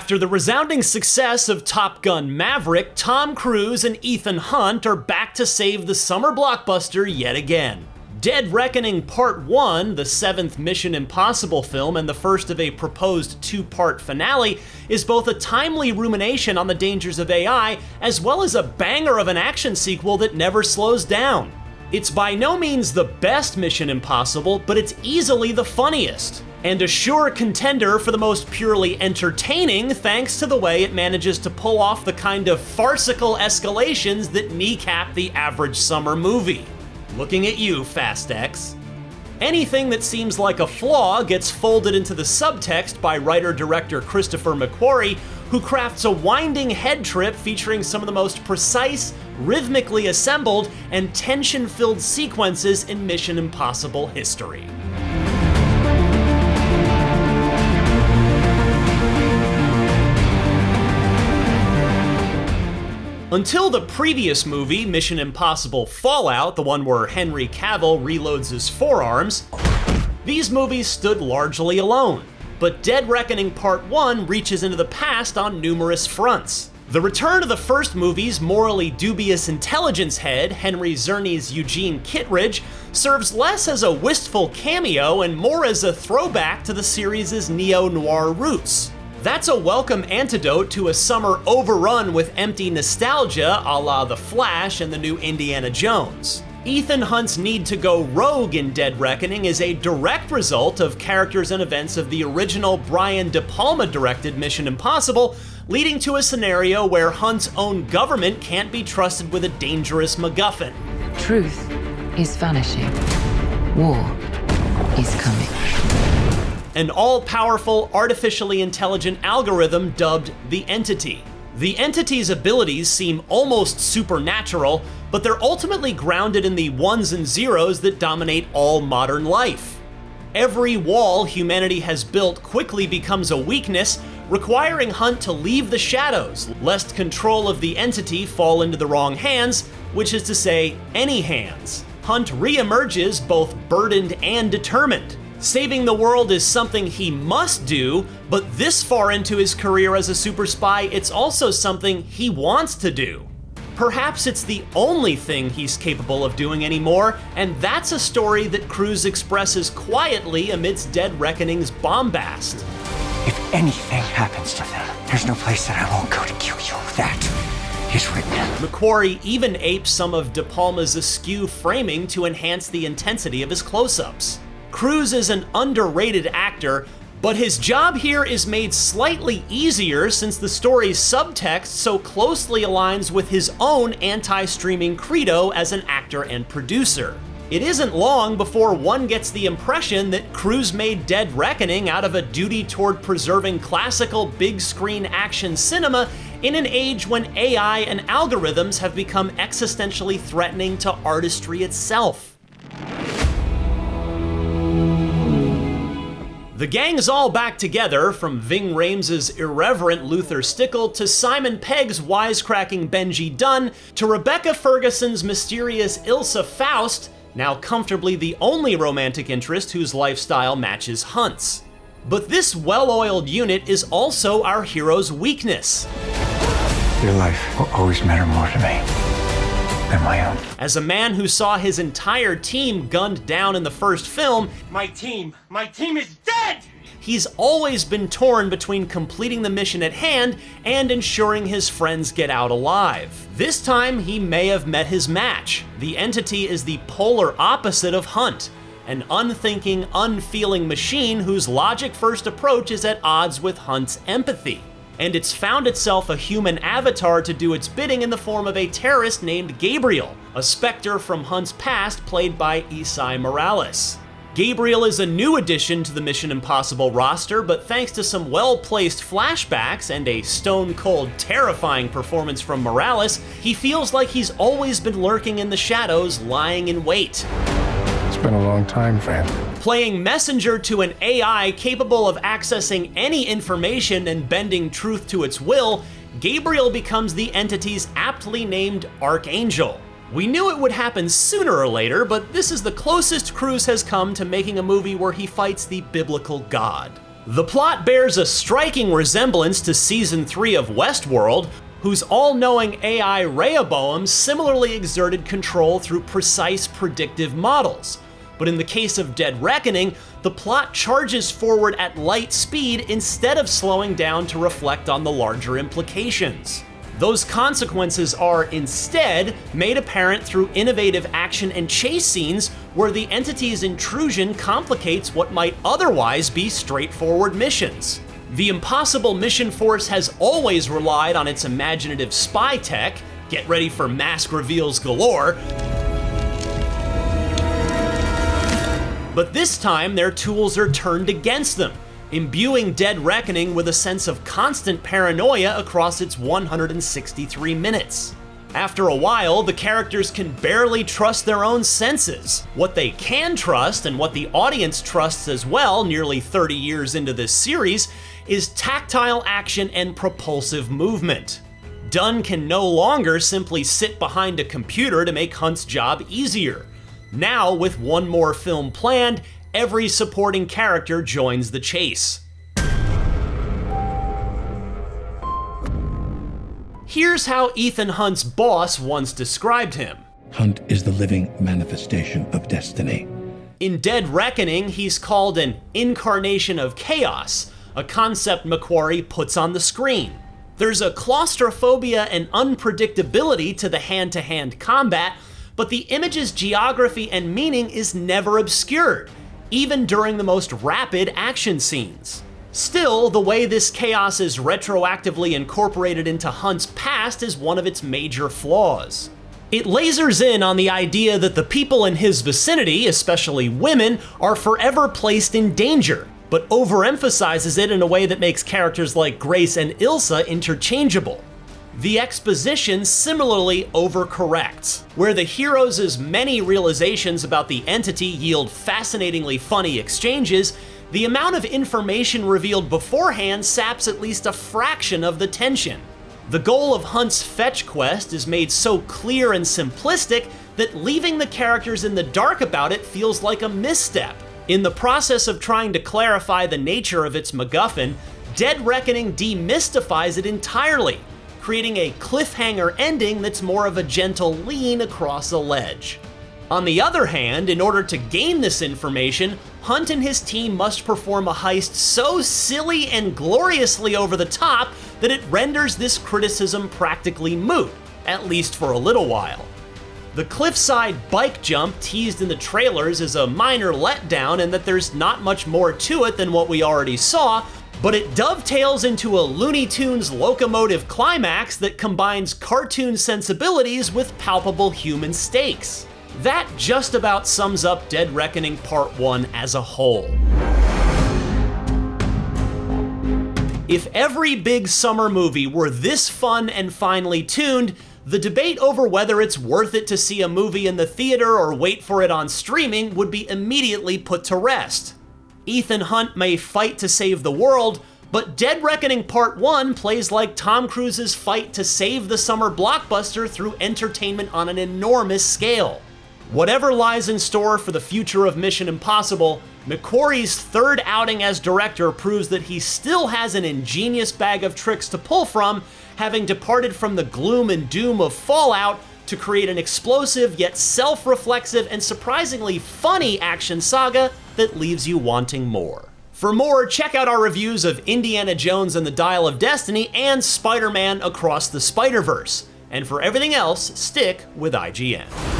After the resounding success of Top Gun Maverick, Tom Cruise and Ethan Hunt are back to save the summer blockbuster yet again. Dead Reckoning Part 1, the 7th Mission Impossible film and the first of a proposed 2-part finale, is both a timely rumination on the dangers of AI, as well as a banger of an action sequel that never slows down. It's by no means the best Mission Impossible, but it's easily the funniest, and a sure contender for the most purely entertaining thanks to the way it manages to pull off the kind of farcical escalations that kneecap the average summer movie. Looking at you, Fast X. Anything that seems like a flaw gets folded into the subtext by writer-director Christopher McQuarrie, who crafts a winding head trip featuring some of the most precise, rhythmically assembled, and tension-filled sequences in Mission Impossible history. Until the previous movie, Mission Impossible Fallout, the one where Henry Cavill reloads his forearms, these movies stood largely alone. But Dead Reckoning Part 1 reaches into the past on numerous fronts. The return of the first movie's morally dubious intelligence head, Henry Czerny's Eugene Kittredge, serves less as a wistful cameo and more as a throwback to the series' neo-noir roots. That's a welcome antidote to a summer overrun with empty nostalgia a la The Flash and the new Indiana Jones. Ethan Hunt's need to go rogue in Dead Reckoning is a direct result of characters and events of the original Brian De Palma-directed Mission Impossible, leading to a scenario where Hunt's own government can't be trusted with a dangerous MacGuffin. Truth is vanishing. War is coming. An all-powerful, artificially intelligent algorithm dubbed the Entity. The Entity's abilities seem almost supernatural, but they're ultimately grounded in the ones and zeros that dominate all modern life. Every wall humanity has built quickly becomes a weakness, requiring Hunt to leave the shadows, lest control of the Entity fall into the wrong hands, which is to say, any hands. Hunt re-emerges both burdened and determined. Saving the world is something he must do, but this far into his career as a super spy, it's also something he wants to do. Perhaps it's the only thing he's capable of doing anymore, and that's a story that Cruise expresses quietly amidst Dead Reckoning's bombast. If anything happens to them, there's no place that I won't go to kill you. That is written. McQuarrie even apes some of De Palma's askew framing to enhance the intensity of his close-ups. Cruise is an underrated actor, but his job here is made slightly easier since the story's subtext so closely aligns with his own anti-streaming credo as an actor and producer. It isn't long before one gets the impression that Cruise made Dead Reckoning out of a duty toward preserving classical big-screen action cinema in an age when AI and algorithms have become existentially threatening to artistry itself. The gang's all back together, from Ving Rhames' irreverent Luther Stickle to Simon Pegg's wisecracking Benji Dunn to Rebecca Ferguson's mysterious Ilsa Faust, now comfortably the only romantic interest whose lifestyle matches Hunt's. But this well-oiled unit is also our hero's weakness. Your life will always matter more to me than my own. As a man who saw his entire team gunned down in the first film, My team is dead! He's always been torn between completing the mission at hand and ensuring his friends get out alive. This time, he may have met his match. The Entity is the polar opposite of Hunt, an unthinking, unfeeling machine whose logic-first approach is at odds with Hunt's empathy. And it's found itself a human avatar to do its bidding in the form of a terrorist named Gabriel, a specter from Hunt's past played by Isai Morales. Gabriel is a new addition to the Mission Impossible roster, but thanks to some well-placed flashbacks and a stone-cold, terrifying performance from Morales, he feels like he's always been lurking in the shadows, lying in wait. It's been a long time, friend. Playing messenger to an AI capable of accessing any information and bending truth to its will, Gabriel becomes the Entity's aptly named Archangel. We knew it would happen sooner or later, but this is the closest Cruise has come to making a movie where he fights the biblical god. The plot bears a striking resemblance to Season 3 of Westworld, whose all-knowing AI Rehoboam similarly exerted control through precise predictive models. But in the case of Dead Reckoning, the plot charges forward at light speed instead of slowing down to reflect on the larger implications. Those consequences are instead made apparent through innovative action and chase scenes where the entity's intrusion complicates what might otherwise be straightforward missions. The Impossible Mission Force has always relied on its imaginative spy tech. Get ready for mask reveals galore. But this time, their tools are turned against them, imbuing Dead Reckoning with a sense of constant paranoia across its 163 minutes. After a while, the characters can barely trust their own senses. What they can trust, and what the audience trusts as well nearly 30 years into this series, is tactile action and propulsive movement. Dunn can no longer simply sit behind a computer to make Hunt's job easier. Now, with one more film planned, every supporting character joins the chase. Here's how Ethan Hunt's boss once described him. Hunt is the living manifestation of destiny. In Dead Reckoning, he's called an incarnation of chaos, a concept McQuarrie puts on the screen. There's a claustrophobia and unpredictability to the hand-to-hand combat, but the image's geography and meaning is never obscured, even during the most rapid action scenes. Still, the way this chaos is retroactively incorporated into Hunt's past is one of its major flaws. It lasers in on the idea that the people in his vicinity, especially women, are forever placed in danger, but overemphasizes it in a way that makes characters like Grace and Ilsa interchangeable. The exposition similarly overcorrects. Where the heroes' many realizations about the entity yield fascinatingly funny exchanges, the amount of information revealed beforehand saps at least a fraction of the tension. The goal of Hunt's fetch quest is made so clear and simplistic that leaving the characters in the dark about it feels like a misstep. In the process of trying to clarify the nature of its MacGuffin, Dead Reckoning demystifies it entirely, creating a cliffhanger ending that's more of a gentle lean across a ledge. On the other hand, in order to gain this information, Hunt and his team must perform a heist so silly and gloriously over the top that it renders this criticism practically moot, at least for a little while. The cliffside bike jump teased in the trailers is a minor letdown in that there's not much more to it than what we already saw, but it dovetails into a Looney Tunes locomotive climax that combines cartoon sensibilities with palpable human stakes. That just about sums up Dead Reckoning Part 1 as a whole. If every big summer movie were this fun and finely tuned, the debate over whether it's worth it to see a movie in the theater or wait for it on streaming would be immediately put to rest. Ethan Hunt may fight to save the world, but Dead Reckoning Part 1 plays like Tom Cruise's fight to save the summer blockbuster through entertainment on an enormous scale. Whatever lies in store for the future of Mission Impossible, McQuarrie's third outing as director proves that he still has an ingenious bag of tricks to pull from, having departed from the gloom and doom of Fallout to create an explosive yet self-reflexive and surprisingly funny action saga that leaves you wanting more. For more, check out our reviews of Indiana Jones and the Dial of Destiny and Spider-Man Across the Spider-Verse. And for everything else, stick with IGN.